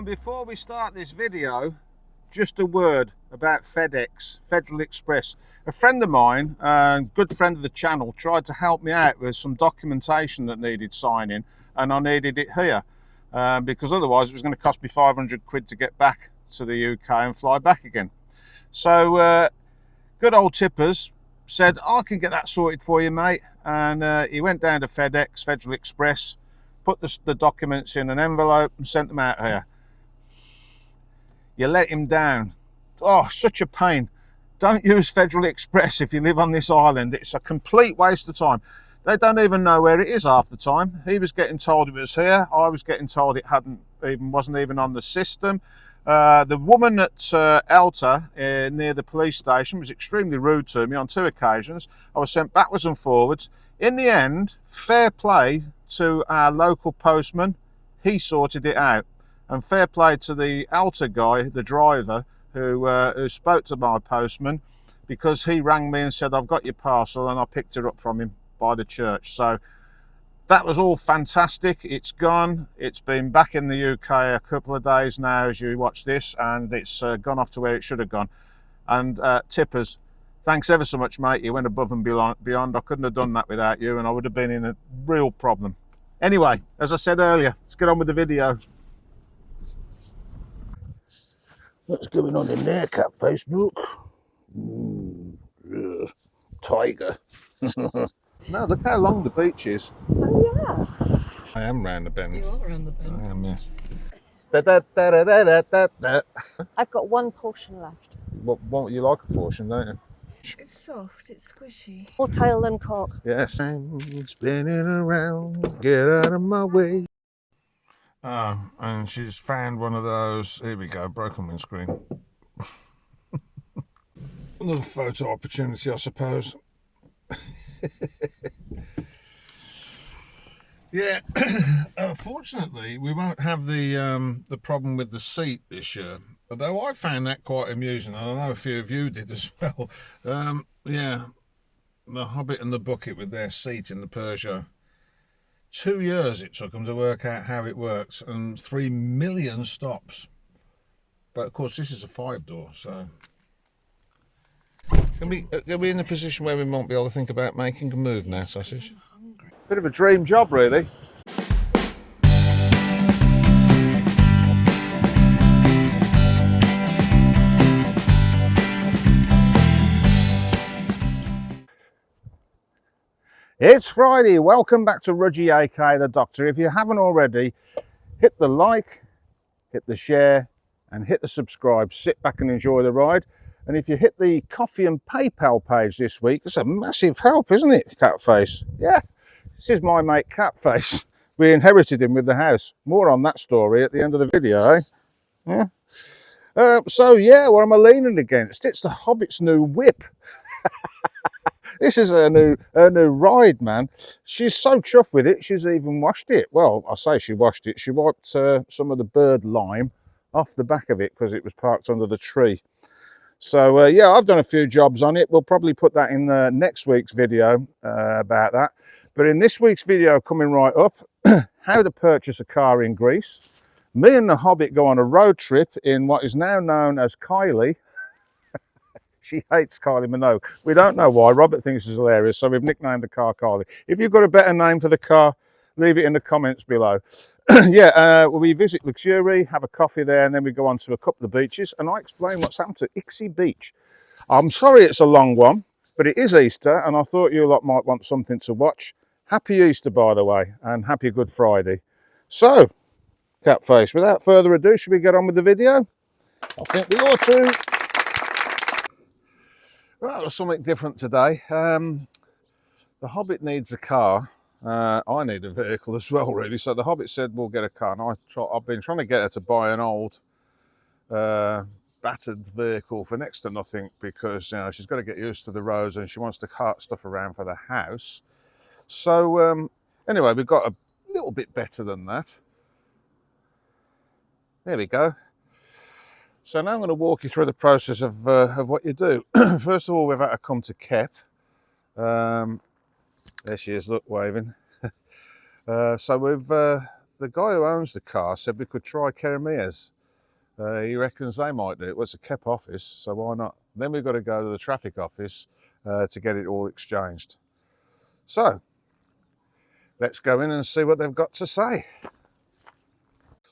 gentlemen, before we start this video, just a word about FedEx, Federal Express. A friend of mine, and good friend of the channel, tried to help me out with some documentation that needed signing, and I needed it here because otherwise it was going to cost me 500 quid to get back to the UK and fly back again. So good old Tippers said, I can get that sorted for you, mate. And he went down to FedEx, Federal Express, put the documents in an envelope and sent them out here. You let him down. Oh, such a pain. Don't use Federal Express if you live on this island. It's a complete waste of time. They don't even know where it is half the time. He was getting told it was here. I was getting told it wasn't even on the system. The woman at Elta near the police station was extremely rude to me on 2 occasions. I was sent backwards and forwards. In the end, fair play to our local postman. He sorted it out. And fair play to the Elta guy, the driver, who spoke to my postman, because he rang me and said, I've got your parcel, and I picked it up from him by the church. So that was all fantastic. It's gone. It's been back in the UK a couple of days now as you watch this, and it's gone off to where it should have gone. And Tippers, thanks ever so much, mate. You went above and beyond. I couldn't have done that without you, and I would have been in a real problem. Anyway, as I said earlier, let's get on with the video. What's going on in there, Cat Facebook? Tiger. No, look how long the beach is. Oh, yeah. I am round the bend. You are round the bend. I am, yes. Da, da, da, da, da, da, da. I've got one portion left. What you like a portion, don't you? It's soft, it's squishy. More tail than cork. Yes. I'm spinning around, get out of my way. Oh, and she's found one of those. Here we go, broken windscreen. Another photo opportunity, I suppose. Yeah. Fortunately, we won't have the problem with the seat this year. Although I found that quite amusing, and I know a few of you did as well. Yeah, the Hobbit and the Bucket with their seat in the Peugeot. 2 years it took them to work out how it works, and 3 million stops. But of course, this is a 5-door, so are we in a position where we might be able to think about making a move now, Sausage? Bit of a dream job, really. It's Friday. Welcome back to Rudgey, aka the Doctor. If you haven't already, hit the like, hit the share, and hit the subscribe. Sit back and enjoy the ride. And if you hit the Coffee and PayPal page this week, it's a massive help, isn't it, Catface? Yeah, this is my mate Catface. We inherited him with the house. More on that story at the end of the video, eh? Yeah. So yeah, what am I leaning against? It's the Hobbit's new whip. This is her new ride, man. She's so chuffed with it, she's even washed it. Well, I say she washed it. She wiped some of the bird lime off the back of it because it was parked under the tree. So yeah, I've done a few jobs on it. We'll probably put that in next week's video about that. But in this week's video coming right up, how to purchase a car in Greece. Me and the Hobbit go on a road trip in what is now known as Kylie. She hates Kylie Minogue. We don't know why. Robert thinks it's hilarious, so we've nicknamed the car Kylie. If you've got a better name for the car, leave it in the comments below. Yeah, we visit Lixouri, have a coffee there, and then we go on to a couple of beaches, and I explain what's happened to Xi Beach. I'm sorry it's a long one, but it is Easter, and I thought you lot might want something to watch. Happy Easter, by the way, and happy Good Friday. So, Catface, without further ado, should we get on with the video? I think we ought to. Right, there's something different today. The Hobbit needs a car. I need a vehicle as well, really. So the Hobbit said we'll get a car, and I've been trying to get her to buy an old battered vehicle for next to nothing, because you know she's got to get used to the roads and she wants to cart stuff around for the house. So anyway, we've got a little bit better than that. There we go. So now I'm going to walk you through the process of what you do. First of all, we've had to come to Kep. There she is, look, waving. So we've the guy who owns the car said we could try Keremias. He reckons they might do it. Well, it's a KEP office, so why not? Then we've got to go to the traffic office to get it all exchanged. So, let's go in and see what they've got to say.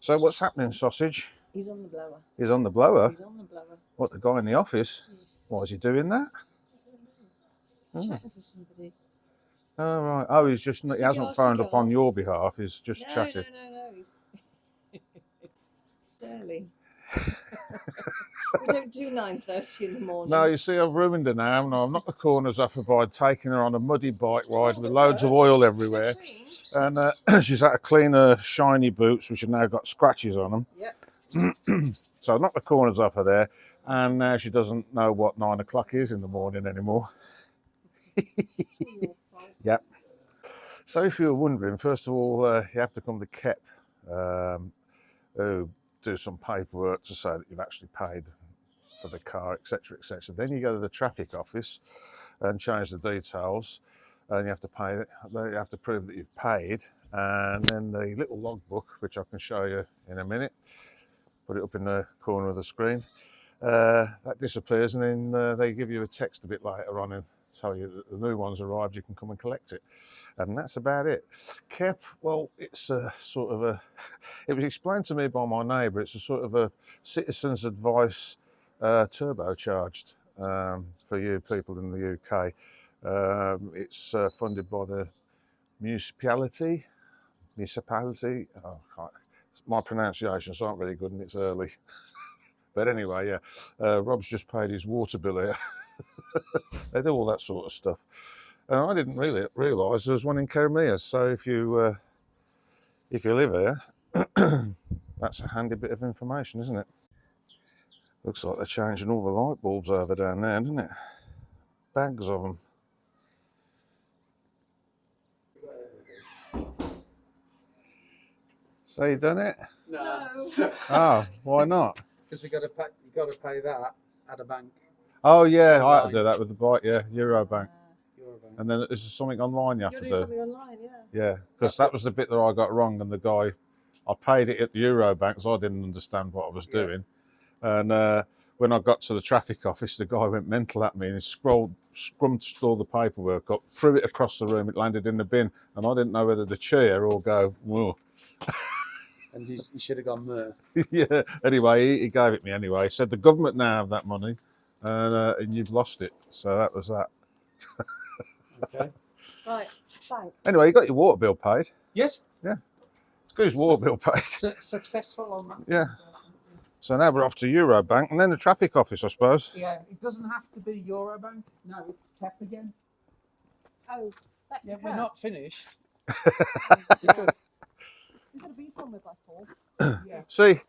So what's happening, Sausage? He's on the blower. He's on the blower? He's on the blower. What, the guy in the office? Yes. Why is he doing that? Chatting to somebody. Oh, right. Oh, he hasn't phoned up on your behalf, he's just chatted. No. He's early. We don't do 9:30 in the morning. No, you see, I've ruined her now. No, I've knocked the corners off her by taking her on a muddy bike ride with loads of oil everywhere. And she's had to clean her shiny boots, which have now got scratches on them. Yep. So I knocked the corners off her there, and now she doesn't know what 9 o'clock is in the morning anymore. Yep. So if you're wondering, first of all, you have to come to KEP, who do some paperwork to say that you've actually paid for the car, etc., etc. Then you go to the traffic office and change the details, and you have to pay it. You have to prove that you've paid, and then the little logbook, which I can show you in a minute, put it up in the corner of the screen, that disappears, and then they give you a text a bit later on and tell you that the new one's arrived, you can come and collect it. And that's about it. KEP, well, it's a sort of a, it was explained to me by my neighbour, it's a sort of a citizen's advice turbocharged for you people in the UK. It's funded by the municipality. Oh, my pronunciations aren't very good and it's early. But anyway, yeah, Rob's just paid his water bill here. They do all that sort of stuff. And I didn't really realise there was one in Keremias. So if you live here, that's a handy bit of information, isn't it? Looks like they're changing all the light bulbs over down there, doesn't it? Bags of them. So you done it? No. Oh, why not? Because you got to pay that at a bank. Oh yeah, I had to do that with the bike. Yeah, Eurobank. Eurobank. And then there's something online you have You're to doing do. something online, yeah. Yeah, because that was the bit that I got wrong, and the guy, I paid it at the Eurobank, so I didn't understand what I was doing. And when I got to the traffic office, the guy went mental at me and he scrunched all the paperwork up, threw it across the room, it landed in the bin, and I didn't know whether to cheer or go, whoa. And you should have gone there. Yeah, anyway, he gave it me anyway. He said the government now have that money, and you've lost it. So that was that. Okay. Right, bank. Anyway, you got your water bill paid. Yes. Yeah. It's good, his water bill paid. Successful on that. Yeah. So now we're off to Eurobank and then the traffic office, I suppose. Yeah, it doesn't have to be Eurobank. No, it's KEP again. Oh, that's Yeah, we're not finished. Because we've got to be somewhere by 4. Yeah. See,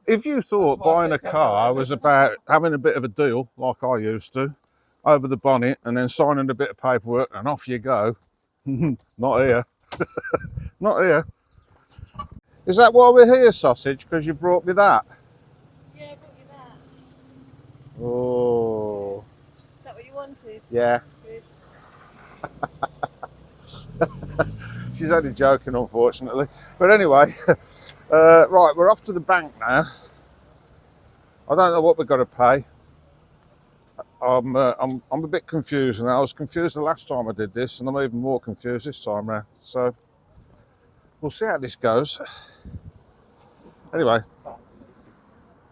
if you thought That's why I buying a said car was about having a bit of a deal, like I used to, over the bonnet and then signing a bit of paperwork and off you go, not here. Not here. Is that why we're here, Sausage? Because you brought me that? Yeah, I got you that. Oh. Is that what you wanted? Yeah. Good. She's only joking, unfortunately. But anyway, right, we're off to the bank now. I don't know what we've got to pay. I'm a bit confused now. I was confused the last time I did this, and I'm even more confused this time round. So we'll see how this goes. Anyway,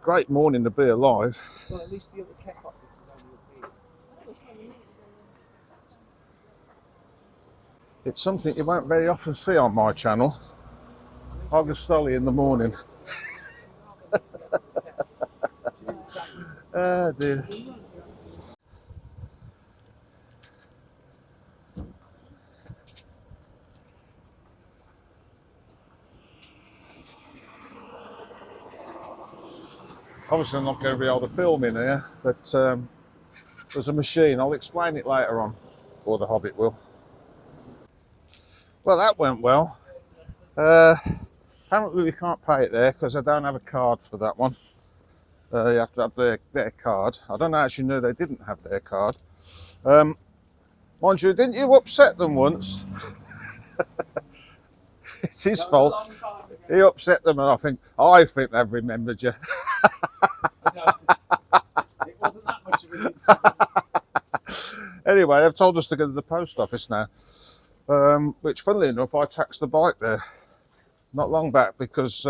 great morning to be alive. Well, at least the other KEP office is only up here. It's something you won't very often see on my channel. Augustoli in the morning. Oh dear. Obviously I'm not going to be able to film in here, but there's a machine. I'll explain it later on, or the Hobbit will. Well, that went well. Apparently we can't pay it there because I don't have a card for that one. You have to have their card. I don't actually know they didn't have their card. Mind you, didn't you upset them once? It's his fault. He upset them, and I think they've remembered you. It wasn't that much of an incident. Anyway, they've told us to go to the post office now, which, funnily enough, I taxed the bike there not long back because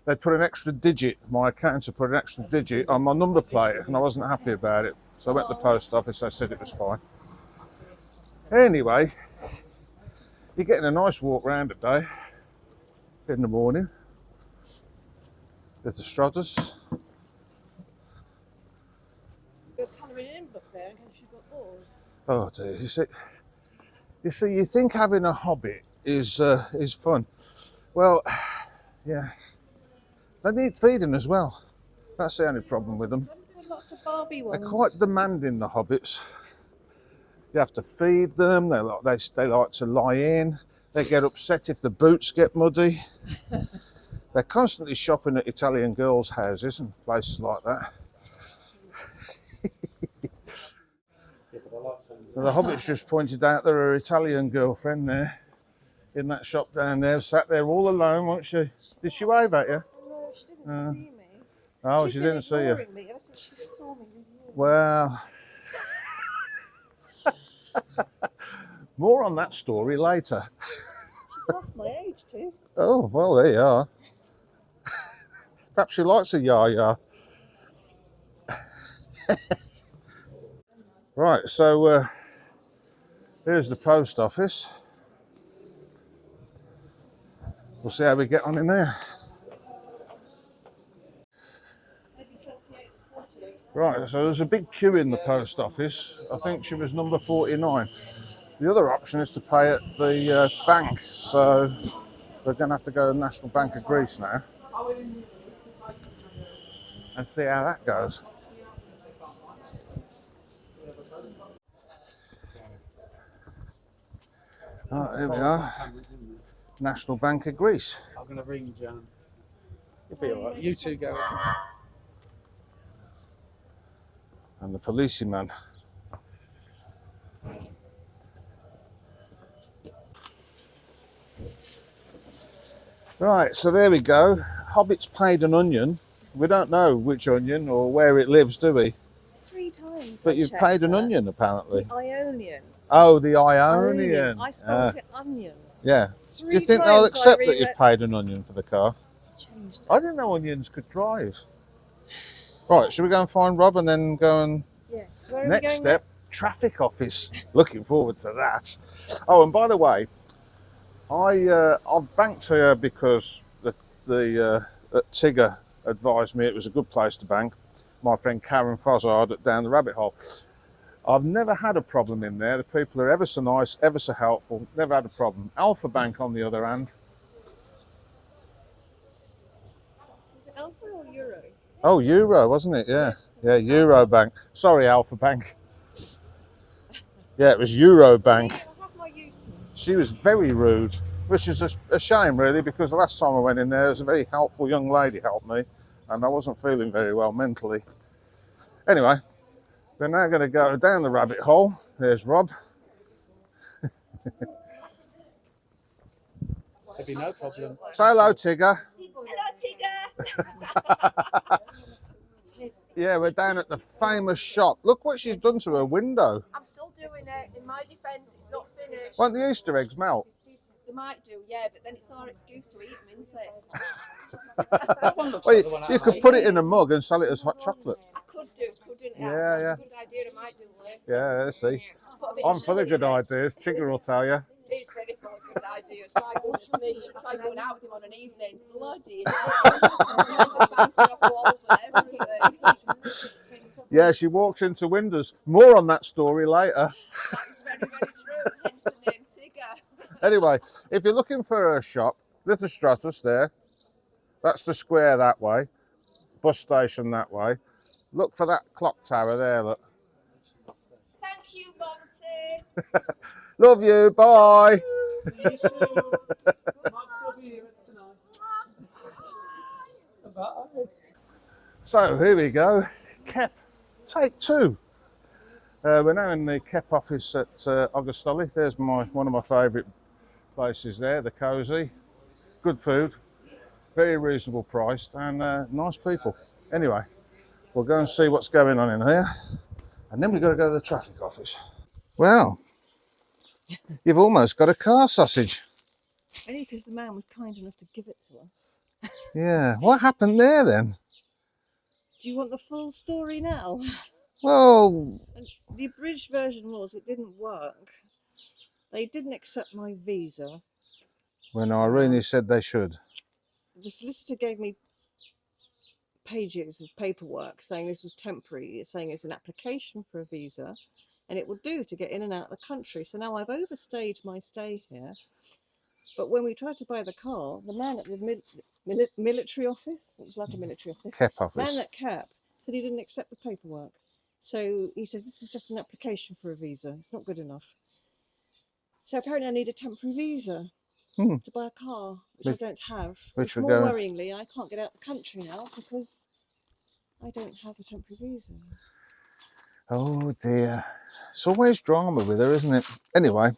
they put an extra digit, my accountant put an extra digit on my number plate, and I wasn't happy about it. So I went to the post office, they said it was fine. Anyway, you're getting a nice walk round today in the morning with the Strutters. You're colouring in book there in case you've got balls. Oh dear, you see, you think having a Hobbit is fun. Well, yeah, they need feeding as well. That's the only problem with them. There's lots of Barbie ones. They're quite demanding, the Hobbits. You have to feed them. They like to lie in. They get upset if the boots get muddy. They're constantly shopping at Italian girls' houses and places like that. The Hobbits just pointed out there are Italian girlfriend there in that shop down there, sat there all alone, wasn't she? Did she wave at you? No, she didn't see me. Oh, She's she been didn't see you. ignoring me ever since she saw me with you. Well, more on that story later. She's half my age too. Oh, well, there you are. Perhaps she likes a yah-yah. Right, so here's the post office. We'll see how we get on in there. Right, so there's a big queue in the post office. I think she was number 49. The other option is to pay at the bank, so we're going to have to go to the National Bank of Greece now and see how that goes. Right, here we are, National Bank of Greece. I'm going to ring Jan. You'll be all right. You two go. And the policeman. Right, so there we go. Hobbit's paid an onion. We don't know which onion or where it lives, do we? 3 times. But I you've checked paid an that. onion, apparently. The Ionian. Oh, the Ionian. I spelled it onion. Yeah. 3 Do you think they'll times accept I that you've paid an onion for the car? changed it. I didn't know onions could drive. Right, should we go and find Rob and then go and... Yes. Where are we Next going step, traffic office. Looking forward to that. Oh, and by the way, I've banked here because the Tigger advised me it was a good place to bank. My friend Karen Fozzard down the rabbit hole. I've never had a problem in there. The people are ever so nice, ever so helpful. Never had a problem. Alpha Bank, on the other hand. Was it Alpha or Euro? Oh, Euro, wasn't it? Yeah. Yeah, Euro Bank. Sorry, Alpha Bank. Yeah, it was Euro Bank. I have my uses. She was very rude, which is a shame, really, because the last time I went in there, there was a very helpful young lady helped me, and I wasn't feeling very well mentally. Anyway, we're now going to go down the rabbit hole. There's Rob. There'll be no problem. Say hello, Tigger. Hello, Tigger. Yeah, we're down at the famous shop. Look what she's done to her window. I'm still doing it. In my defence, it's not finished. Won't the Easter eggs melt? They might do, yeah, but then it's our excuse to eat them, isn't it? That one looks Well, like the one out you of could my put it in a ears. mug and sell it as hot chocolate. I could do, couldn't I? Yeah, yeah. That's a good idea. I might do later. Yeah, let's see. Put a bit I'm of full of sugar good in it. ideas. Tigger will tell you. It's very full of good ideas. My goodness me, you should try going out with him on an evening. Bloody hell. Bouncing off walls and everything. Yeah, she walks into windows. More on that story later. That's very, very true. Hence the name Tigger. Anyway, if you're looking for a shop, Lixouri there. That's the square that way. Bus station that way. Look for that clock tower there, look. Thank you, Monty. Love you, bye. See you soon. Might still be here tonight. Bye. So here we go. Kep, take 2. We're now in the Kep office at Augustoli. There's one of my favourite places there, the Cosy. good food, very reasonable priced, and nice people. Anyway, we'll go and see what's going on in here, and then we've got to go to the traffic office. Well, you've almost got a car sausage. Only because the man was kind enough to give it to us. Yeah, what happened there then? Do you want the full story now? Well, And the abridged version was it didn't work. They didn't accept my visa. when Irene said they should. The solicitor gave me pages of paperwork saying this was temporary, saying it's an application for a visa and it would do to get in and out of the country. So now I've overstayed my stay here. But when we tried to buy the car, the man at the military office, it was like a military office, Kep office. man at Kep said he didn't accept the paperwork. So he says, this is just an application for a visa. It's not good enough. So apparently I need a temporary visa to buy a car, which I don't have. Which more we're going... worryingly, I can't get out of the country now because I don't have a temporary visa. Oh dear. It's always drama with her, isn't it? Anyway.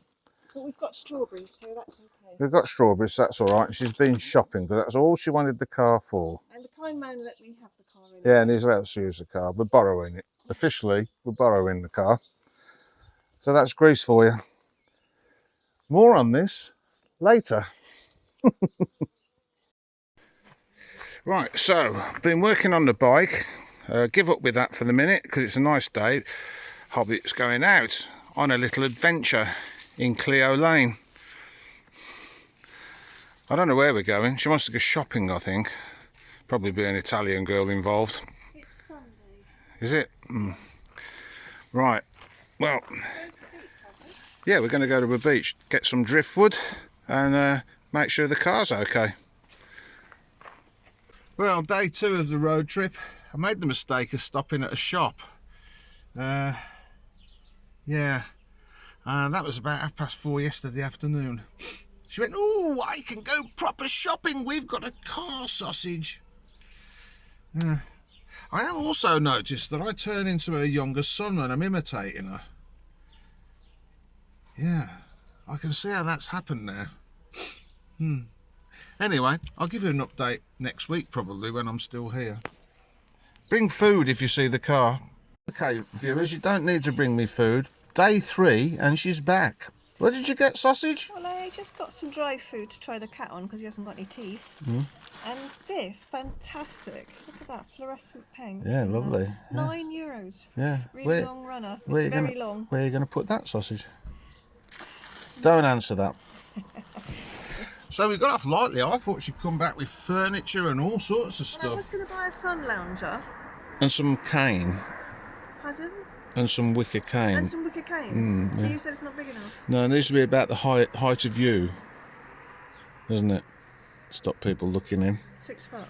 But we've got strawberries, so that's okay. We've got strawberries, that's all right. She's been shopping, because that's all she wanted the car for. And the kind man let me have the car in. Yeah, and he's let us use the car. We're borrowing it. Officially, we're borrowing the car. So that's Greece for you. More on this later. Right, so been working on the bike. Give up with that for the minute because it's a nice day. Hobbit's going out on a little adventure in Clio Lane. I don't know where we're going. She wants to go shopping, I think. Probably be an Italian girl involved. It's Sunday. Is it? Right. Well, yeah, we're going to go to a beach, get some driftwood and make sure the car's okay. Well, day 2 of the road trip. I made the mistake of stopping at a shop. Yeah, that was about 4:30 yesterday afternoon. She went, "Oh, I can go proper shopping. We've got a car sausage." I have also noticed that I turn into her younger son when I'm imitating her. Yeah, I can see how that's happened now. Anyway, I'll give you an update next week probably when I'm still here. Bring food if you see the car. Okay, viewers, you don't need to bring me food. Day 3 and she's back. Where did you get sausage? Well, I just got some dry food to try the cat on because he hasn't got any teeth. And this, fantastic. Look at that fluorescent pink. Yeah, lovely. Yeah. €9. Yeah. Really long runner. Where Very long. Where are you going to put that sausage? Don't answer that. So we got off lightly. I thought she'd come back with furniture and all sorts of Well, I was stuff. going to buy a sun lounger. And some cane. Pardon? And some wicker cane. And some wicker cane. yeah. You said it's not big enough. No, it needs to be about the height of you, doesn't it? Stop people looking in. 6 foot.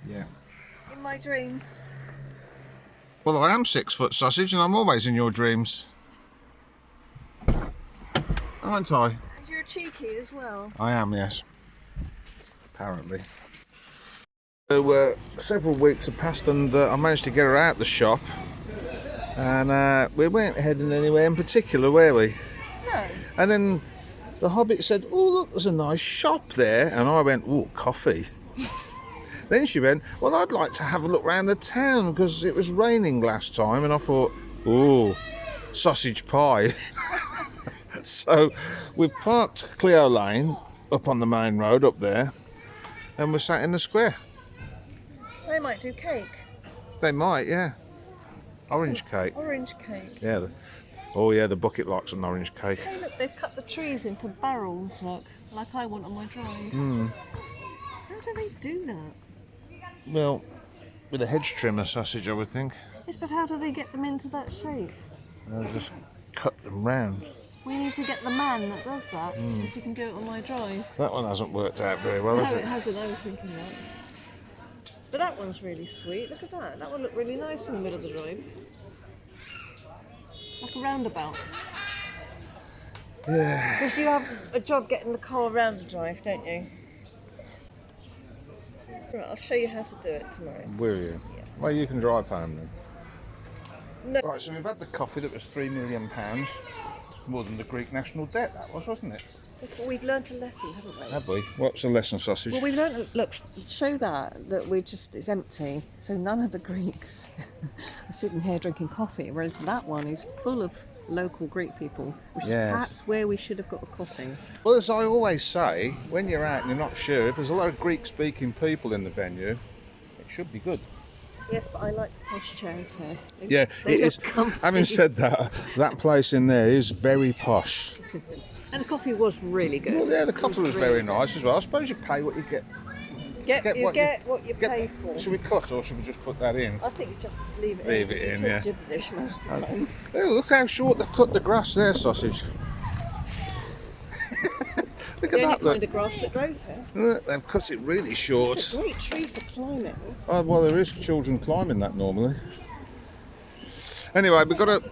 Yeah. In my dreams. Well, I am 6 foot sausage and I'm always in your dreams. Aren't I? And you're cheeky as well. I am, yes. Apparently. So, several weeks have passed and I managed to get her out the shop. And we weren't heading anywhere in particular, were we? No. And then the Hobbit said, "Oh, look, there's a nice shop there." And I went, "Oh, coffee." Then she went, "Well, I'd like to have a look around the town because it was raining last time." And I thought, "Oh, sausage pie." So we've parked Clio Lane up on the main road up there and we're sat in the square. They might do cake. They might, yeah. Orange cake. Orange cake. Yeah. Oh yeah, the bucket likes an orange cake. Hey, look, they've cut the trees into barrels, look, like I want on my drive. How do they do that? Well, with a hedge trimmer sausage, I would think. Yes, but how do they get them into that shape? They'll just cut them round. We need to get the man that does that, so you can do it on my drive. That one hasn't worked out very well, No, has it it? hasn't, I was thinking that. But that one's really sweet, look at that. That one looked really nice in the middle of the drive. Like a roundabout. Yeah. Because you have a job getting the car around the drive, don't you? Right, I'll show you how to do it tomorrow. Will you? Yeah. Well, you can drive home then. No. Right, so we've had the coffee that was £3 million. more than the Greek national debt, that was, wasn't it? Yes, but we've learnt a lesson, haven't we? Have we? What's the lesson, sausage? Well, we've learnt. Look, show that it's empty. So none of the Greeks are sitting here drinking coffee, whereas that one is full of local Greek people, which is perhaps where we should have got the coffee. Well, as I always say, when you're out and you're not sure, if there's a lot of Greek-speaking people in the venue, it should be good. Yes, but I like the posh chairs here. It is. Having said that, that place in there is very posh. And the coffee was really good. Well, yeah, the coffee was really very good. nice as well. I suppose you pay what you get. You get what you pay for. Should we cut or should we just put that in? I think you just leave it Leave in. it in, You yeah. talk gibberish most of the time. Oh, look how short they've cut the grass there, sausage. Look The at only that, look. kind of grass that grows here. Look, they've cut it really short. It's a great tree for climbing. Oh, well, there is children climbing that normally. Anyway, we've got to...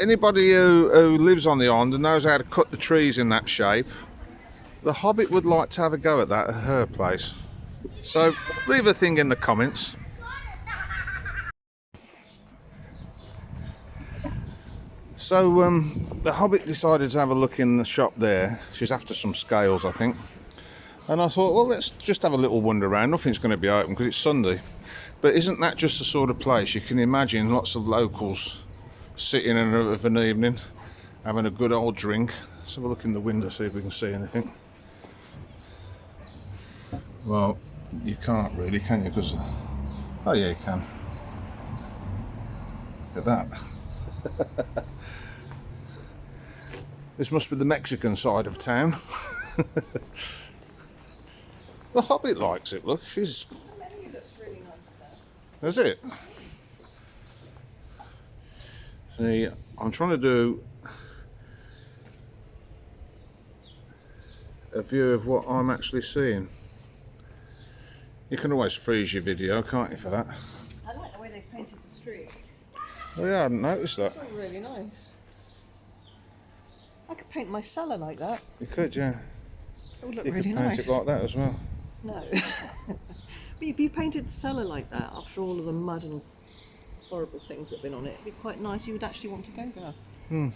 Anybody who lives on the island and knows how to cut the trees in that shape, the Hobbit would like to have a go at that at her place. So, leave a thing in the comments. So, the Hobbit decided to have a look in the shop there. She's after some scales, I think. And I thought, well, let's just have a little wander around. Nothing's going to be open because it's Sunday. But isn't that just the sort of place you can imagine lots of locals sitting of an evening, having a good old drink? Let's have a look in the window, see if we can see anything. Well, you can't really, can you? Because, oh yeah, you can. Look at that. This must be the Mexican side of town. The Hobbit likes it, look, she's... The menu looks really nice there. Does it? See, I'm trying to do a view of what I'm actually seeing. You can always freeze your video, can't you, for that? I like the way they painted the street. Oh yeah, I hadn't noticed that. It's all really nice. I could paint my cellar like that. You could, yeah. It would look You really could paint nice. it like that as well. No. But if you painted the cellar like that, after all of the mud and horrible things that have been on it, it'd be quite nice. You would actually want to go there. Hmm.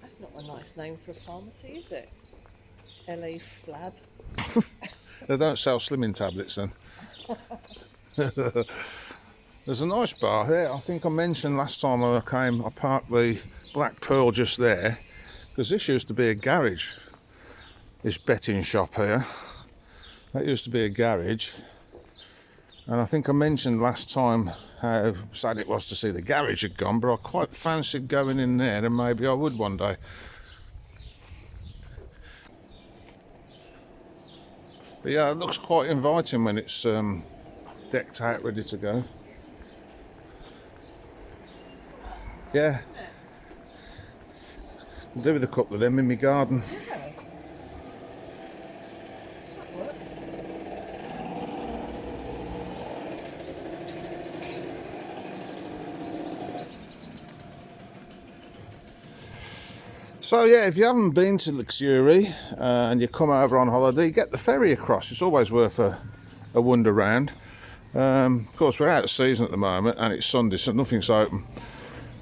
That's not a nice name for a pharmacy, is it? LA Flab. They don't sell slimming tablets then. There's a nice bar here. I think I mentioned last time I came, I parked the Black Pearl just there, because this used to be a garage. This betting shop here. That used to be a garage. And I think I mentioned last time how sad it was to see the garage had gone, but I quite fancied going in there, and maybe I would one day. But yeah, it looks quite inviting when it's decked out, ready to go. Yeah. I'll do with a couple of them in my garden. Yeah. That works. So yeah, if you haven't been to Lixouri and you come over on holiday, get the ferry across. It's always worth a wander round. Of course, we're out of season at the moment and it's Sunday, so nothing's open.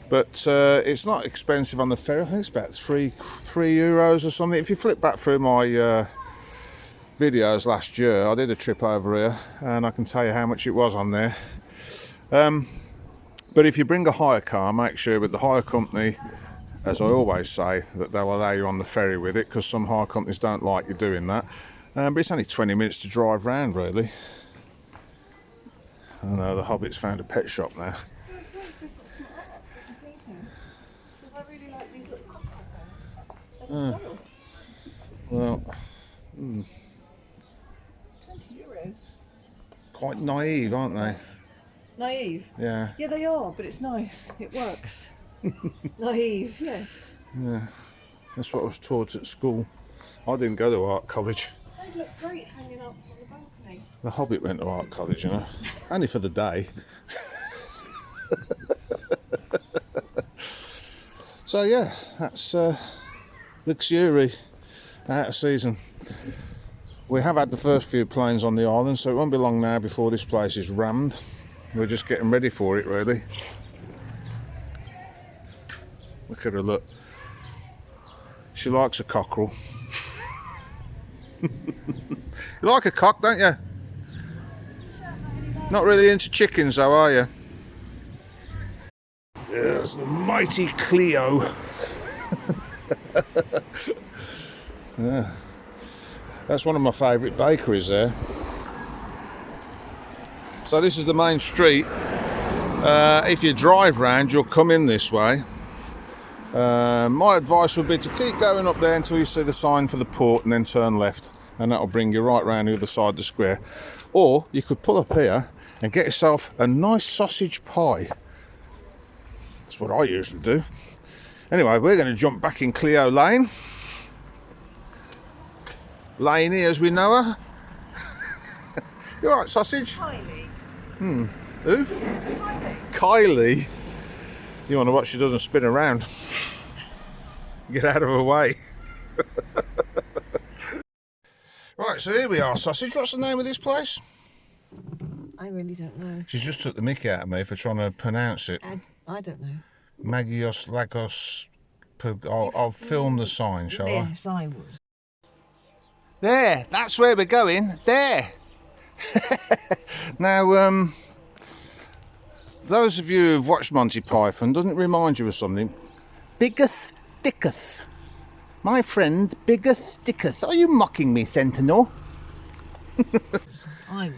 But it's not expensive on the ferry. I think it's about €3 or something. If you flip back through my videos last year, I did a trip over here and I can tell you how much it was on there. But if you bring a hire car, make sure with the hire company, as I always say, that they'll allow you on the ferry with it, because some hire companies don't like you doing that. But it's only 20 minutes to drive round, really. I know the Hobbit's found a pet shop now. It's nice they've got some art and paintings. Because I really like these little cocktail things. They're for sale. Well, 20 euros. quite naive, aren't they? Naive. Yeah, Yeah, they are, but it's nice. It works. Naive, yes. yeah. That's what I was taught at school. I didn't go to art college. They look great hanging up on the balcony. The Hobbit went to art college, you know. Only for the day. So yeah, that's Lixouri out of season. We have had the first few planes on the island, so it won't be long now before this place is rammed. We're just getting ready for it, really. Look at her, look. She likes a cockerel. You like a cock, don't you? Not really into chickens though, are you? There's the mighty Clio. Yeah. That's one of my favourite bakeries there. So this is the main street. If you drive round, you'll come in this way. My advice would be to keep going up there until you see the sign for the port and then turn left, and that'll bring you right round the other side of the square. Or you could pull up here and get yourself a nice sausage pie. That's what I usually do. Anyway, we're going to jump back in Clio Lane. Laney as we know her. You alright, sausage? Kylie. Who? Kylie. Kylie. You wonder what she doesn't spin around. Get out of her way. Right, so here we are, sausage. What's the name of this place? I really don't know. She's just took the mickey out of me for trying to pronounce it. I don't know. Megas Lakkos. I'll film the sign, shall I? Yes, I would. There, that's where we're going. There. Now, those of you who've watched Monty Python, doesn't it remind you of something? Biggeth Dicketh. My friend Biggeth Dicketh. Are you mocking me, Sentinel? I would.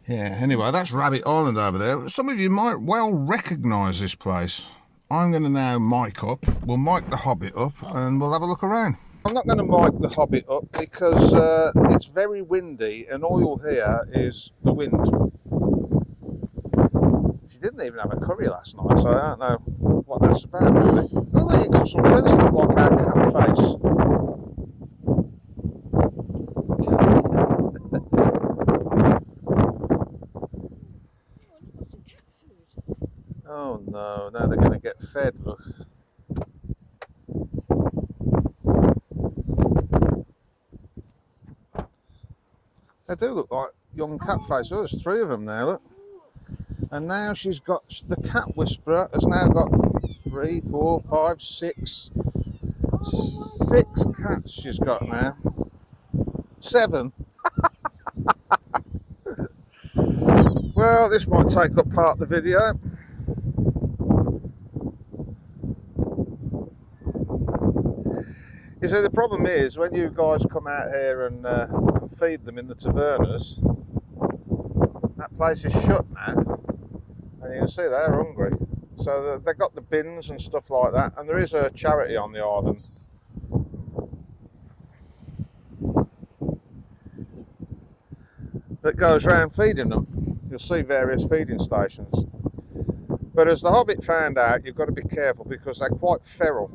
Yeah, anyway, that's Rabbit Island over there. Some of you might well recognise this place. I'm going to now mic up. We'll mic the Hobbit up and we'll have a look around. I'm not going to mic the Hobbit up because it's very windy and all you'll hear is the wind. She didn't even have a curry last night, so I don't know what that's about, really. Oh, there you got some friends that look like our cat face. Oh no, now they're going to get fed, look. They do look like young cat faces. Oh, there's 3 of them now, look. And now she's got, the cat whisperer has now got 3, 4, 5, 6. 6 cats she's got now. 7. Well, this might take up part of the video. You see, the problem is when you guys come out here and feed them in the tavernas, that place is shut now, and you can see they're hungry. So they've got the bins and stuff like that, and there is a charity on the island. That goes around feeding them. You'll see various feeding stations. But as the Hobbit found out, you've got to be careful because they're quite feral.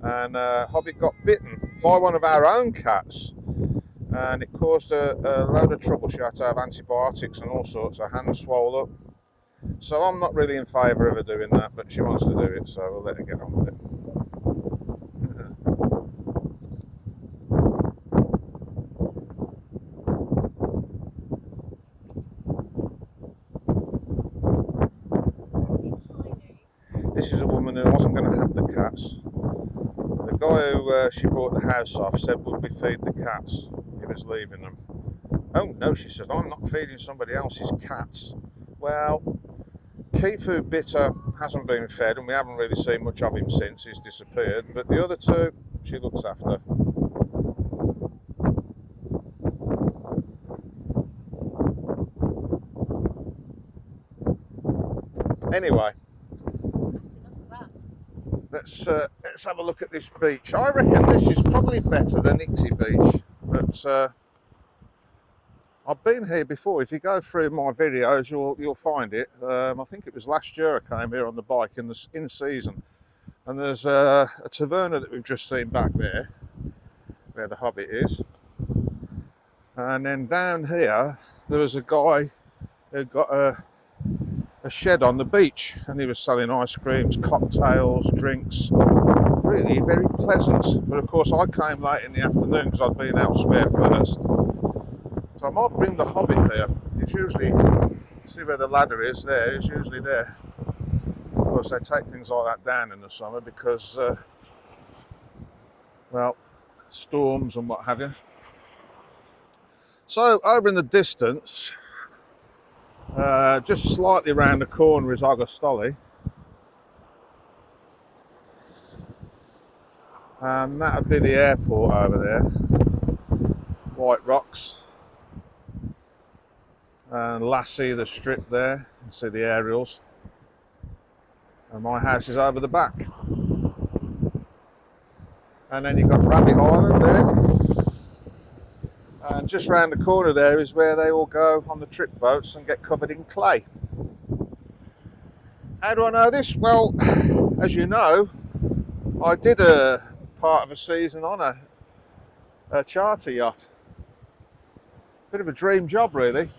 And Hobbit got bitten by one of our own cats, and it caused a load of trouble. She had to have antibiotics and all sorts. Her hands swole up. So I'm not really in favour of her doing that, but she wants to do it, so we'll let her get on with it. This is a woman who wasn't going to have the cats. The guy who she bought the house off said, would we feed the cats? He was leaving them. Oh no, she said, I'm not feeding somebody else's cats. Well, Kefu Bitter hasn't been fed and we haven't really seen much of him since he's disappeared, but the other 2 she looks after. Anyway, let's have a look at this beach. I reckon this is probably better than Ixie Beach, but I've been here before. If you go through my videos, you'll find it. I think it was last year I came here on the bike in season, and there's a taverna that we've just seen back there, where the Hobbit is. And then down here, there was a guy who got a shed on the beach, and he was selling ice creams, cocktails, drinks. really very pleasant. But of course I came late in the afternoon because I'd been elsewhere first. So I might bring the Hobbit there. It's usually, see where the ladder is there, it's usually there. Of course they take things like that down in the summer because, well, storms and what have you. So over in the distance, just slightly around the corner is Augustoli. And that would be the airport over there, White Rocks. And Lassie, the strip there, you can see the aerials. And my house is over the back. And then you've got Rabbit Island there. And just round the corner there is where they all go on the trip boats and get covered in clay. How do I know this? Well, as you know, I did a part of a season on a charter yacht. Bit of a dream job, really.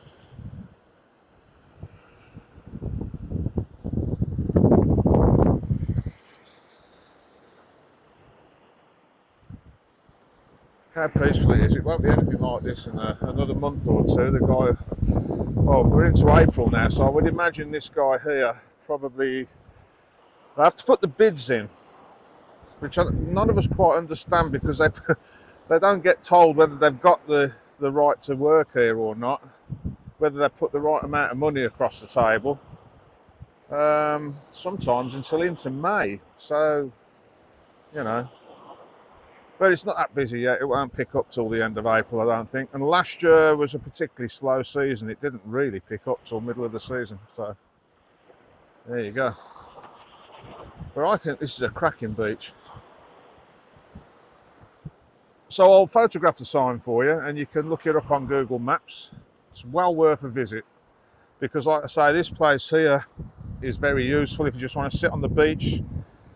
How peaceful it is. It won't be anything like this in another month or two. The guy, well, we're into April now, so I would imagine this guy here probably, I have to put the bids in, which none of us quite understand because they don't get told whether they've got the right to work here or not, whether they've put the right amount of money across the table, sometimes until into May. So, you know, but it's not that busy yet. It won't pick up till the end of April, I don't think. And last year was a particularly slow season. It didn't really pick up till middle of the season. So there you go. But I think this is a cracking beach. So I'll photograph the sign for you and you can look it up on Google Maps. It's well worth a visit because, like I say, this place here is very useful if you just want to sit on the beach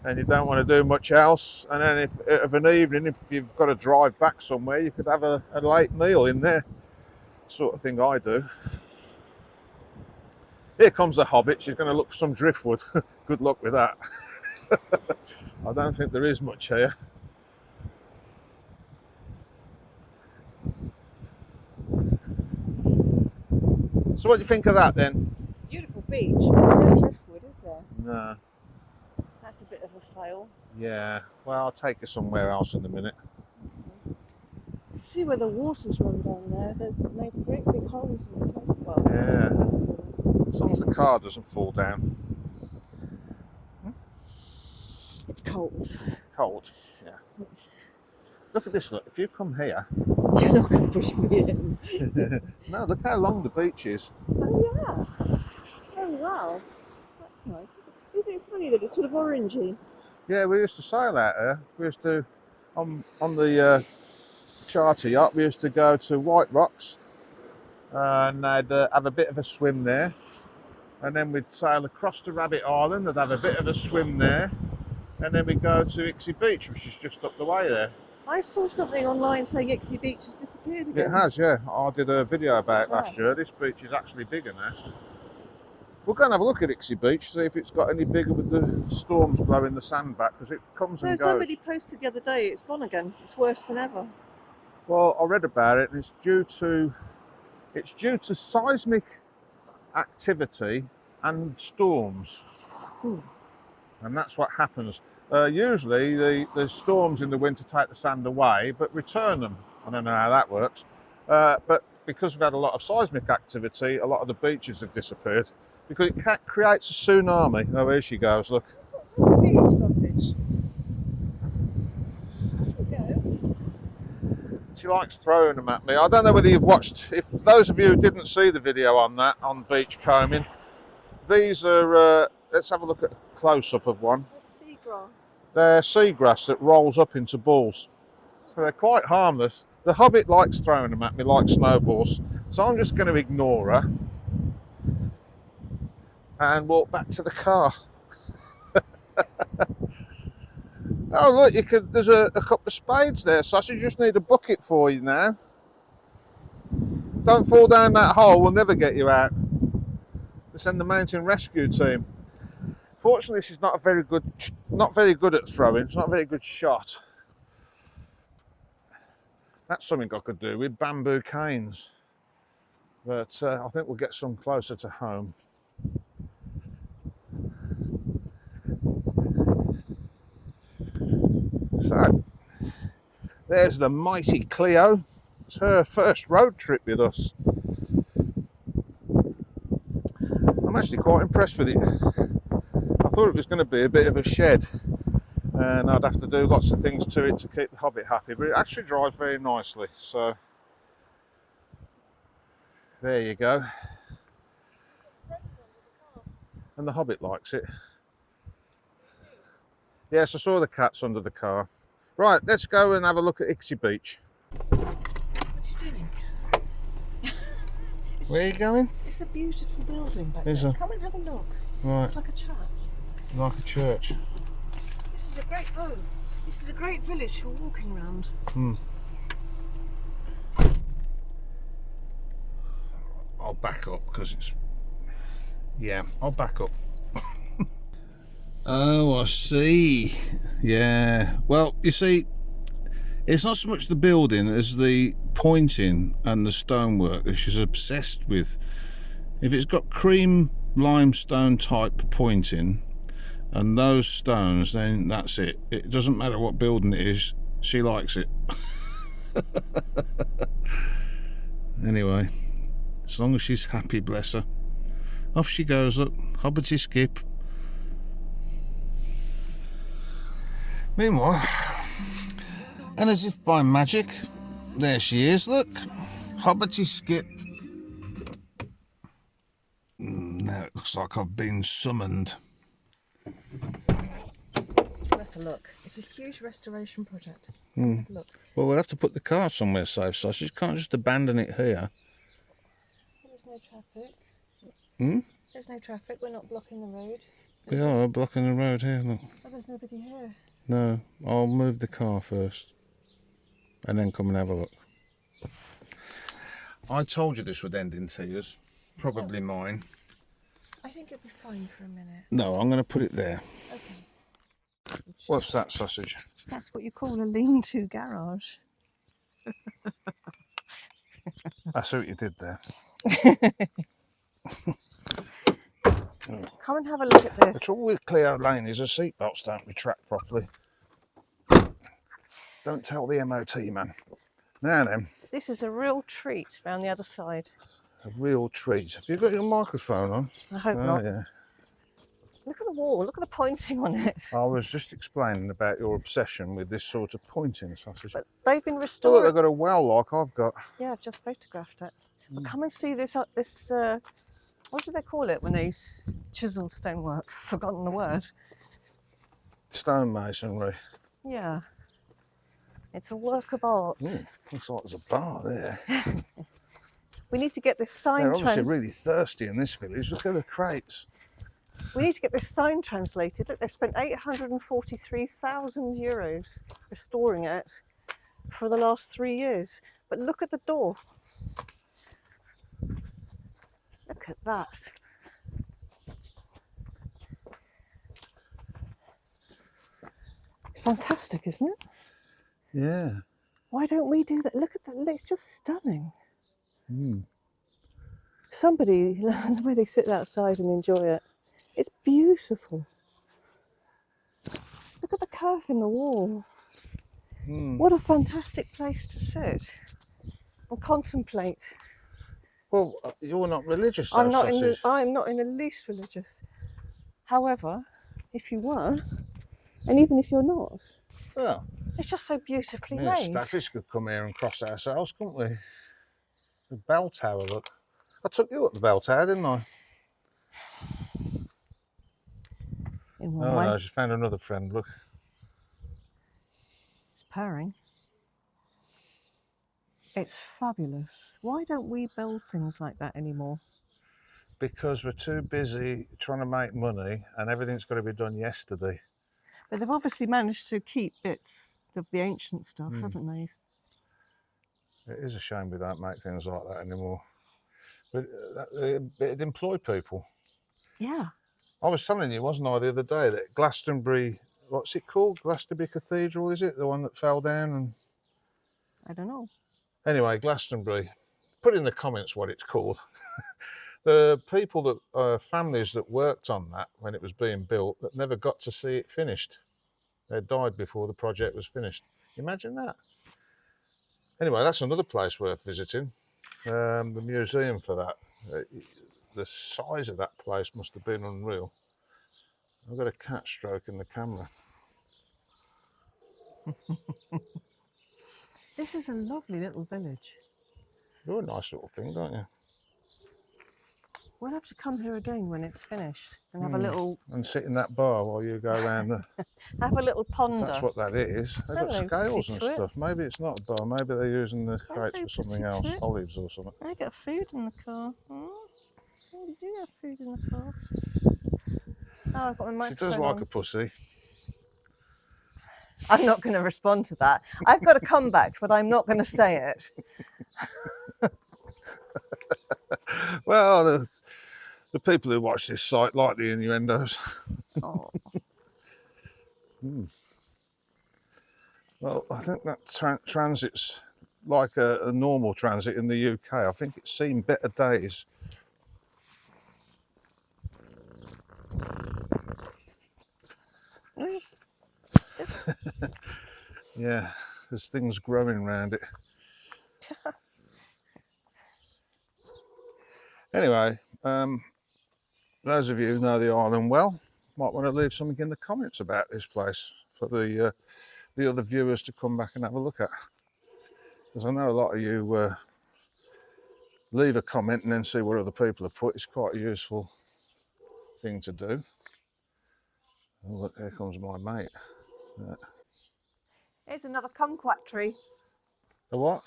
and you don't want to do much else. And then if of an evening, if you've got to drive back somewhere, you could have a late meal in there. Sort of thing I do. Here comes the Hobbit. She's going to look for some driftwood. Good luck with that. I don't think there is much here. So what do you think of that then? It's a beautiful beach, but there's no driftwood, is there? No. That's a bit of a fail. Yeah, well, I'll take you somewhere else in a minute. See where the water's run down there. There's made great big holes in the top. Well, Yeah. As long as the car doesn't fall down. it's cold. Cold, yeah. Look at this, look. If you come here, You're not going to push me in. no, look how long the beach is. Oh yeah. Oh wow. That's nice. Isn't it funny that it's sort of orangey? Yeah, we used to sail out here. We used to, on the charter yacht, we used to go to White Rocks and I'd have a bit of a swim there. And then we'd sail across to Rabbit Island, I'd have a bit of a swim there. And then we'd go to Ixie Beach, which is just up the way there. I saw something online saying Ixie Beach has disappeared again. It has, yeah. I did a video about it last year. This beach is actually bigger now. We're going to have a look at Ixie Beach, see if it's got any bigger with the storms blowing the sand back, because it comes and No, goes. somebody posted the other day it's gone again. It's worse than ever. Well, I read about it, and it's due to seismic activity and storms. And that's what happens. Usually the storms in the winter take the sand away, but return them. I don't know how that works. But because we've had a lot of seismic activity, a lot of the beaches have disappeared. Because it creates a tsunami. Oh, here she goes, look. What's on the beach sausage? Go. She likes throwing them at me. I don't know whether you've watched, if those of you who didn't see the video on that, on beach combing, these are, let's have a look at a close-up of one. That's seagrass. They're seagrass that rolls up into balls. So they're quite harmless. The Hobbit likes throwing them at me like snowballs. So I'm just going to ignore her and walk back to the car. Oh look, there's a couple of spades there, so I just need a bucket for you now. Don't fall down that hole, we'll never get you out. They send the mountain rescue team. Fortunately, this is not very good at throwing. It's not a very good shot. That's something I could do with bamboo canes, but I think we'll get some closer to home. So, there's the mighty Cleo. It's her first road trip with us. I'm actually quite impressed with it. I thought it was going to be a bit of a shed and I'd have to do lots of things to it to keep the Hobbit happy, but it actually drives very nicely, so there you go. And the Hobbit likes it. Yes, I saw the cats under the car. Right, let's go and have a look at Ixie Beach. What are you doing? Where are you going? It's a beautiful building back Is there. it? Come and have a look. Right. It's like a church. Like a church. This is a great village for walking around. I'll back up because it's... Yeah, I'll back up. Oh, I see. Yeah. Well, you see, it's not so much the building as the pointing and the stonework that she's obsessed with. If it's got cream limestone type pointing and those stones, then that's it. It doesn't matter what building it is, she likes it. Anyway, as long as she's happy, bless her. Off she goes, look, Hobbity skip. Meanwhile, and as if by magic, there she is, look. Hobbity skip. Now it looks like I've been summoned. It's worth a look. It's a huge restoration project. Have a look. Well, we'll have to put the car somewhere safe, so she can't just abandon it here. There's no traffic. Hmm? There's no traffic. We're not blocking the road. We are blocking the road here, look. Oh, there's nobody here. No, I'll move the car first and then come and have a look. I told you this would end in tears. Probably mine. I think it'll be fine for a minute. No, I'm going to put it there. Okay. What's that, sausage? That's what you call a lean-to garage. I see what you did there. Come and have a look at this. The trouble with Cleo Lane is her seatbelts don't retract properly. Don't tell the MOT man. Now then. This is a real treat round the other side. A real treat. Have you got your microphone on? I hope not. Yeah. Look at the wall. Look at the pointing on it. I was just explaining about your obsession with this sort of pointing sausage. But they've been Oh, restored. they've got a well like I've got. Yeah, I've just photographed it. But come and see this. What do they call it when they chisel stonework? I've forgotten the word. Stonemasonry. Yeah. It's a work of art. Looks like there's a bar there. We need to get this sign They're obviously really thirsty in this village. Look at the crates. We need to get this sign translated. Look, they've spent €843,000 restoring it for the last 3 years. But look at the door. Look at that. It's fantastic, isn't it? Yeah. Why don't we do that? Look at that. It's just stunning. Somebody, the way they sit outside and enjoy it. It's beautiful. Look at the curve in the wall. What a fantastic place to sit and contemplate. Well, you're not religious, though, I'm not in the least religious. However, if you were, and even if you're not, well, it's just so beautifully yeah, made. Staffies could come here and cross ourselves, couldn't we? The bell tower, look. I took you up the bell tower, didn't I? In one Oh, way. no, I just found another friend, look. It's purring. It's fabulous. Why don't we build things like that anymore? Because we're too busy trying to make money and everything's got to be done yesterday. But they've obviously managed to keep bits of the ancient stuff, haven't they? It is a shame we don't make things like that anymore. But it'd employ people. Yeah. I was telling you, wasn't I, the other day, that Glastonbury, what's it called? Glastonbury Cathedral, is it? The one that fell down? And I don't know. anyway, Glastonbury. Put in the comments what it's called. The people that, families that worked on that when it was being built, that never got to see it finished. They died before the project was finished. Imagine that. Anyway, that's another place worth visiting. The museum for that. The size of that place must have been unreal. I've got a cat stroking the camera. This is a lovely little village. You're a nice little thing, don't you? We'll have to come here again when it's finished and have a little... And sit in that bar while you go around the... have a little ponder. That's what that is. They've got Hello, scales see and to it. stuff. Maybe it's not a bar. Maybe they're using the crates Hello, for something see to else. it. Olives or something. I got food in the car. Oh, we do have food in the car. Oh, I've got my She microphone does like on. a pussy. I'm not going to respond to that. I've got a comeback, but I'm not going to say it. Well, the people who watch this site like the innuendos. Oh. Well, I think that transit's like a normal transit in the UK. I think it's seen better days. Yeah, there's things growing around it. Anyway, those of you who know the island well might want to leave something in the comments about this place for the other viewers to come back and have a look at. Because I know a lot of you leave a comment and then see what other people have put. It's quite a useful thing to do. Oh, look, here comes my mate. Here's another kumquat tree. A what?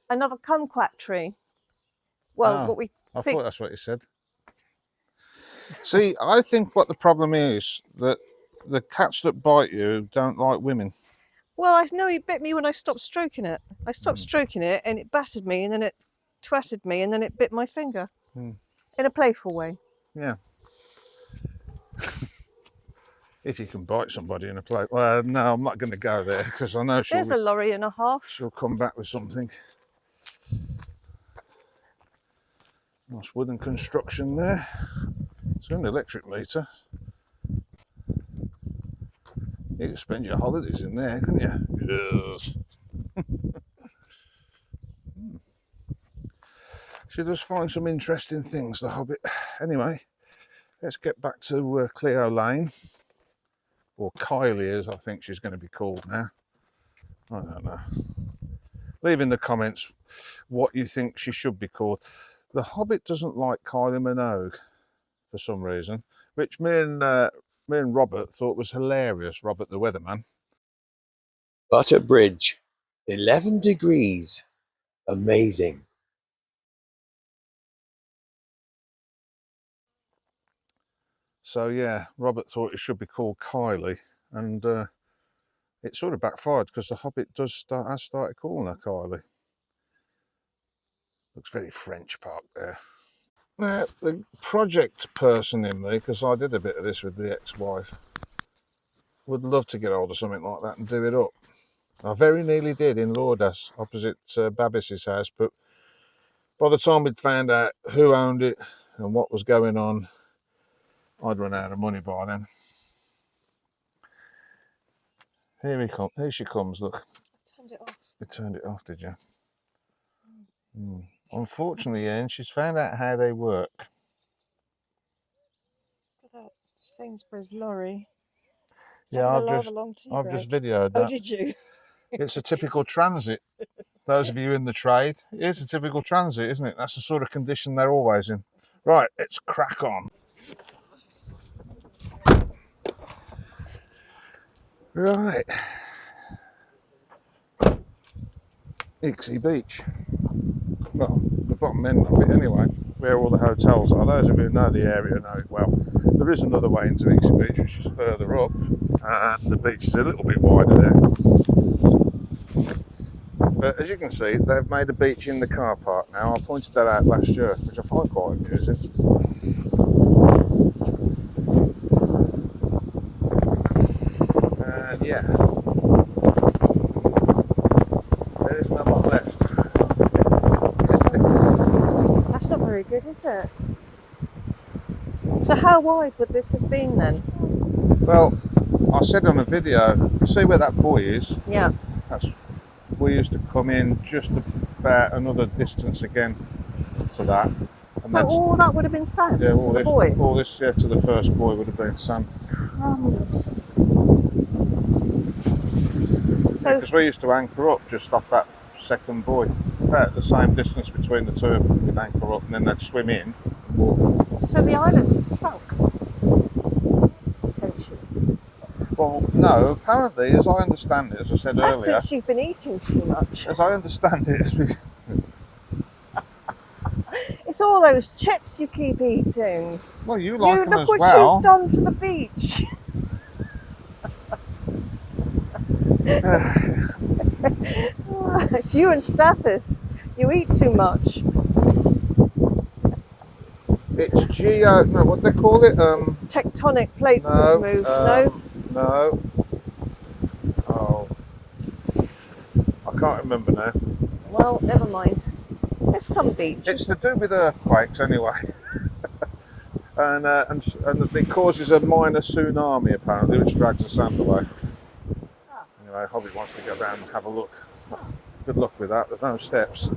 Another kumquat tree. Well, Oh, what we I think... thought that's what you said. See, I think what the problem is that the cats that bite you don't like women. Well, I know he bit me when I stopped stroking it. I stopped stroking it and it battered me and then it twatted me and then it bit my finger. In a playful way. Yeah. If you can bite somebody in a plate. Well, no, I'm not going to go there because I know There's a lorry and a half. she'll come back with something. Nice wooden construction there. It's an electric meter. You could spend your holidays in there, couldn't you? Yes. She does find some interesting things, the Hobbit. Anyway, let's get back to Cleo Lane. Or Kylie, as I think she's going to be called now. I don't know. Leave in the comments what you think she should be called. The Hobbit doesn't like Kylie Minogue for some reason, which me and Robert thought was hilarious, Robert the weatherman. Butter Bridge, 11 degrees. Amazing. So yeah, Robert thought it should be called Kylie, and it sort of backfired because the Hobbit has started calling her Kylie. Looks very French park there. Now, the project person in me, because I did a bit of this with the ex-wife, would love to get hold of something like that and do it up. I very nearly did in Lourdes, opposite Babis's house, but by the time we'd found out who owned it and what was going on, I'd run out of money by then. Here she comes, look. I turned it off. You turned it off, did you? Unfortunately, Ian, she's found out how they work. Look at that Sainsbury's lorry. Yeah, I've just videoed that. Oh, did you? It's a typical transit. Those of you in the trade, it's a typical transit, isn't it? That's the sort of condition they're always in. Right, let's crack on. Right. Xi Beach. Well, the bottom end of it anyway, where all the hotels are. Those of you who know the area know it well. There is another way into Xi Beach, which is further up, and the beach is a little bit wider there. But as you can see, they've made a beach in the car park now. I pointed that out last year, which I find quite amusing. Yeah. There is not much left. That's not very good, is it? So how wide would this have been then? Well, I said on a video, see where that buoy is? Yeah. That's, we used to come in just about another distance again to that. And So all that would have been sand yeah, to the buoy? all this yeah, to the first buoy would have been sand. Crumbs. So Because we used to anchor up just off that second buoy. About the same distance between the two of them. We'd anchor up and then they'd swim in and walk. So the island is sunk, essentially. Well, no, apparently, as I understand it, as I said That's earlier, since you've been eating too much. as I understand it, It's all those chips you keep eating. well, you like them look as what well. you've done to the beach. It's you and Stathis. You eat too much. It's no, what they call it? Tectonic plates have moved, no? No. Oh, I can't remember now. Well, never mind. There's some beach. It's to do with earthquakes anyway. and it causes a minor tsunami apparently, which drags the sand away. Anyway, Hobbit wants to go down and have a look. Good luck with that, there's no steps.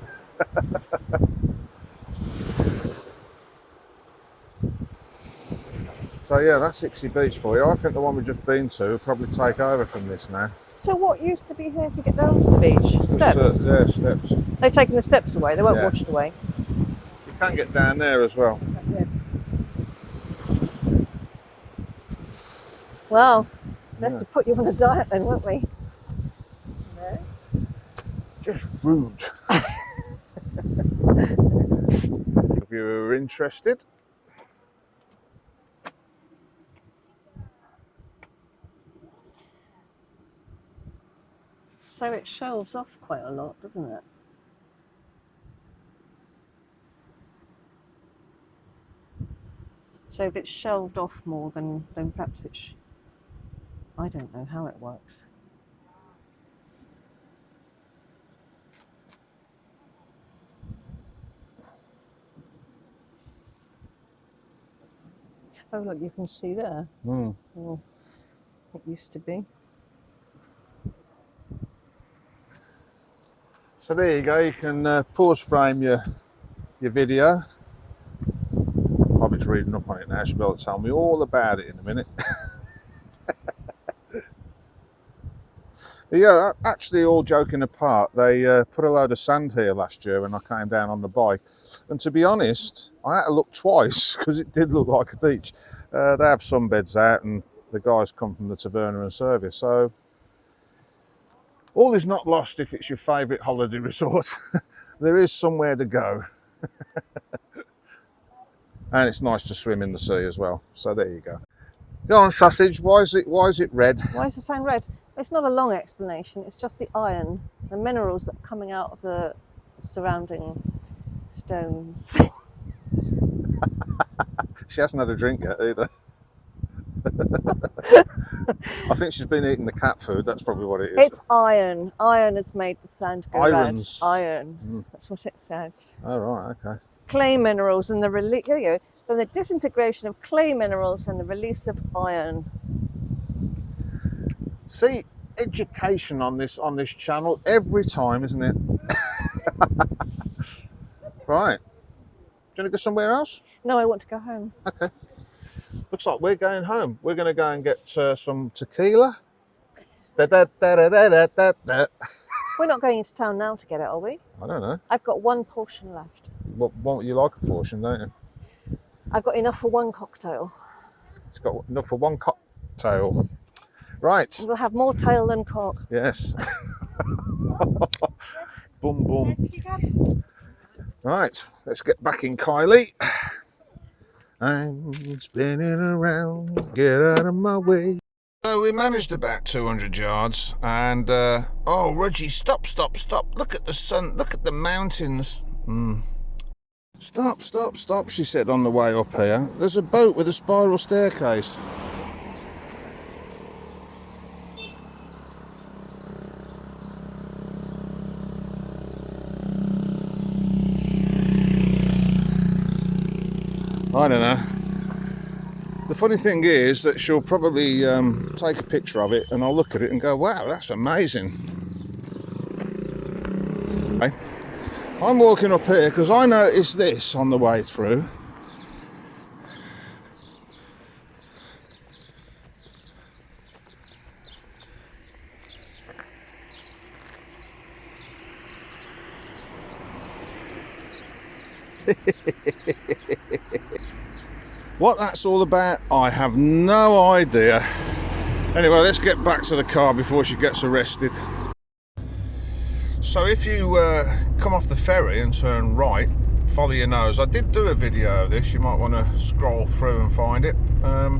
So yeah, that's Ixie Beach for you. I think the one we've just been to will probably take over from this now. So what used to be here to get down to the beach? Steps? Yeah, steps. They've taken the steps away, they weren't Yeah. washed away. You can get down there as well. Well, we'll have to put you on a diet then, won't we? No. Just rude. If you were interested. So it shelves off quite a lot, doesn't it? So if it's shelved off more, then perhaps it's... I don't know how it works. Oh look, you can see there. Mm. Oh, it used to be. So there you go, you can pause frame your video. Hobbit's reading up on it now, she'll be able to tell me all about it in a minute. But yeah, actually all joking apart, they put a load of sand here last year when I came down on the bike. And to be honest, I had to look twice because it did look like a beach. They have sunbeds out and the guys come from the Taverna and Service. So all is not lost if it's your favourite holiday resort. There is somewhere to go. And it's nice to swim in the sea as well. So there you go. Go on, sausage. Why is it red? Why is the sand red? It's not a long explanation. It's just the iron, the minerals that are coming out of the surrounding stones. She hasn't had a drink yet either. I think she's been eating the cat food. That's probably what it is. It's iron. Iron has made the sand go Irons. red. Iron. That's what it says. Oh, right, okay. Clay minerals and the from the disintegration of clay minerals and the release of iron. See, education on this channel every time, isn't it? Right. Do you want to go somewhere else? No, I want to go home. Okay. Looks like we're going home. We're going to go and get some tequila. Da, da, da, da, da, da, da. We're not going into town now to get it, are we? I don't know. I've got one portion left. Well, you like a portion, don't you? I've got enough for one cocktail. It's got enough for one cocktail. Right. We'll have more tail than cock. Yes. Boom, boom. Right, let's get back in Kylie. I'm spinning around, get out of my way. So we managed about 200 yards and, oh, Rudgey, stop. Look at the sun, look at the mountains. Stop, she said on the way up here. There's a boat with a spiral staircase. I don't know. The funny thing is that she'll probably take a picture of it and I'll look at it and go, wow, that's amazing. Okay. I'm walking up here because I noticed this on the way through. What that's all about, I have no idea. Anyway, let's get back to the car before she gets arrested. So if you come off the ferry and turn right, follow your nose. I did do a video of this, you might want to scroll through and find it. I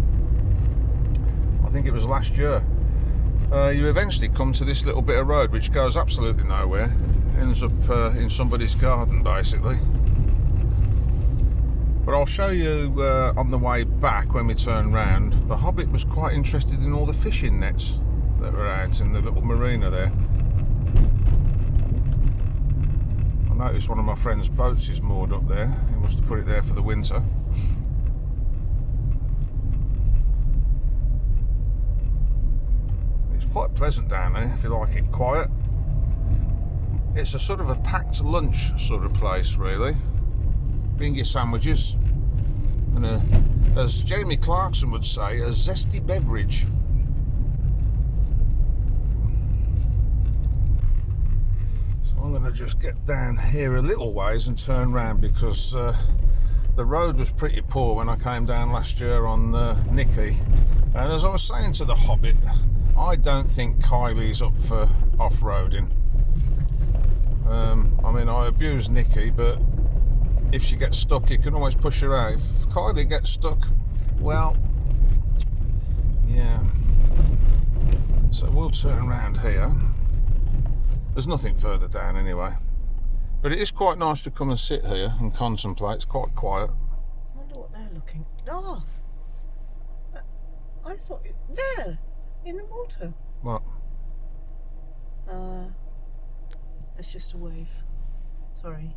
think it was last year. You eventually come to this little bit of road which goes absolutely nowhere. Ends up in somebody's garden basically. But I'll show you on the way back when we turn round. The Hobbit was quite interested in all the fishing nets that were out in the little marina there. I noticed one of my friend's boats is moored up there. He must have put it there for the winter. It's quite pleasant down there if you like it quiet. It's a sort of a packed lunch sort of place really. Bring your sandwiches and as Jamie Clarkson would say, a zesty beverage. So I'm going to just get down here a little ways and turn round because the road was pretty poor when I came down last year on Nikki, and as I was saying to the Hobbit, I don't think Kylie's up for off-roading. I mean, I abuse Nikki, but if she gets stuck, you can always push her out. If Kylie gets stuck, well, yeah. So we'll turn around here. There's nothing further down anyway. But it is quite nice to come and sit here and contemplate. It's quite quiet. I wonder what they're looking. Oh, I thought there in the water. What? It's just a wave. Sorry.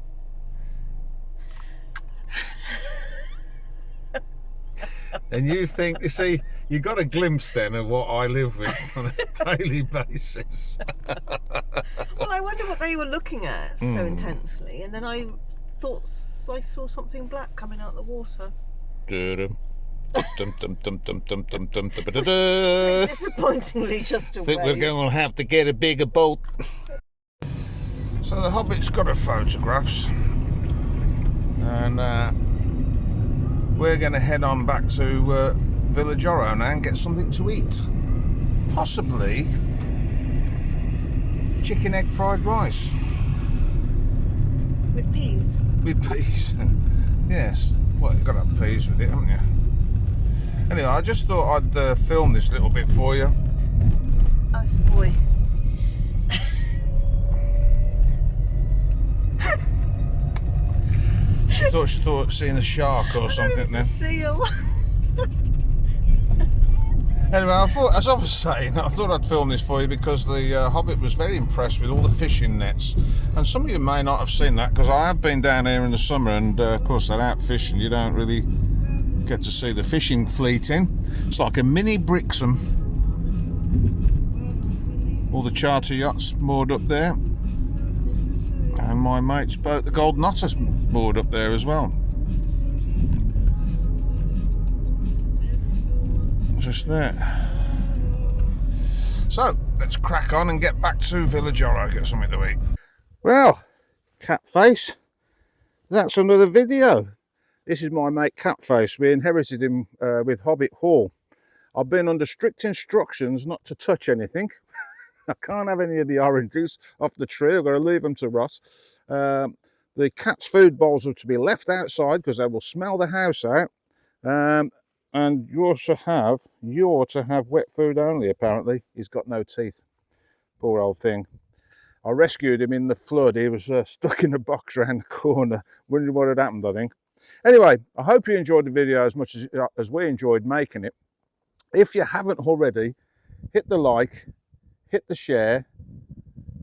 And you think, you see, you got a glimpse then of what I live with on a daily basis. Well, I wonder what they were looking at so intensely, and then I thought I saw something black coming out of the water. Disappointingly, just a I think wave. we're going to have to get a bigger boat. So the Hobbit's got her photographs, and we're going to head on back to Village Oro now and get something to eat. Possibly chicken egg fried rice. With peas. With peas. Yes. Well, you've got to have peas with it, haven't you? Anyway, I just thought I'd film this little bit for you. Nice boy. She thought seeing a shark or something then. A seal. Anyway, I thought, as I was saying, I thought I'd film this for you because the Hobbit was very impressed with all the fishing nets. And some of you may not have seen that because I have been down here in the summer, and of course they're out fishing. You don't really get to see the fishing fleet in. It's like a mini Brixham. All the charter yachts moored up there. And my mate's boat, the Golden Otter's moored up there as well. Just there. So let's crack on and get back to Village Oro, get something to eat. Well, Catface, that's another video. This is my mate Catface. We inherited him with Hobbit Hall. I've been under strict instructions not to touch anything. I can't have any of the oranges off the tree. I've got to leave them to rot. The cat's food bowls are to be left outside because they will smell the house out. And you're to have wet food only, apparently. He's got no teeth. Poor old thing. I rescued him in the flood. He was stuck in a box around the corner. Wondering what had happened, I think. Anyway, I hope you enjoyed the video as much as we enjoyed making it. If you haven't already, hit the like, hit the share,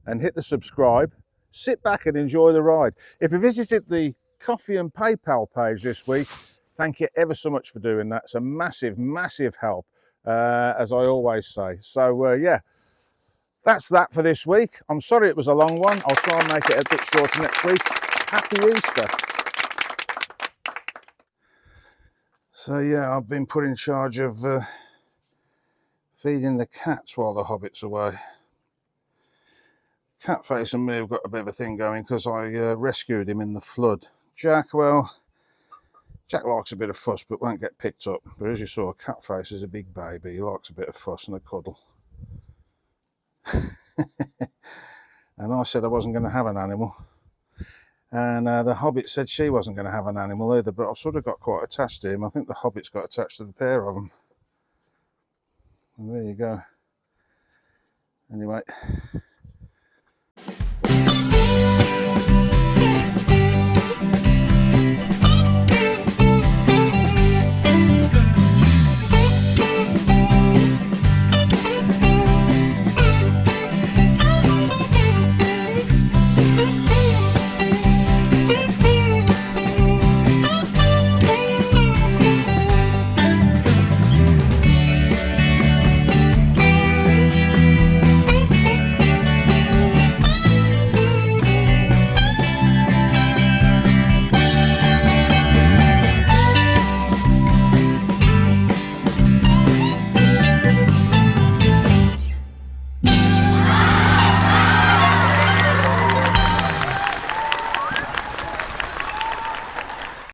and hit the subscribe. Sit back and enjoy the ride. If you visited the Coffee and PayPal page this week, Thank you ever so much for doing that. It's a massive, massive help, as I always say. So yeah, that's that for this week. I'm sorry it was a long one. I'll try and make it a bit shorter next week. Happy Easter. So yeah, I've been put in charge of feeding the cats while the Hobbit's away. Catface and me have got a bit of a thing going because I rescued him in the flood. Jack, well, Jack likes a bit of fuss but won't get picked up. But as you saw, Catface is a big baby. He likes a bit of fuss and a cuddle. And I said I wasn't going to have an animal. And the Hobbit said she wasn't going to have an animal either, but I've sort of got quite attached to him. I think the Hobbit's got attached to the pair of them. And there you go. Anyway,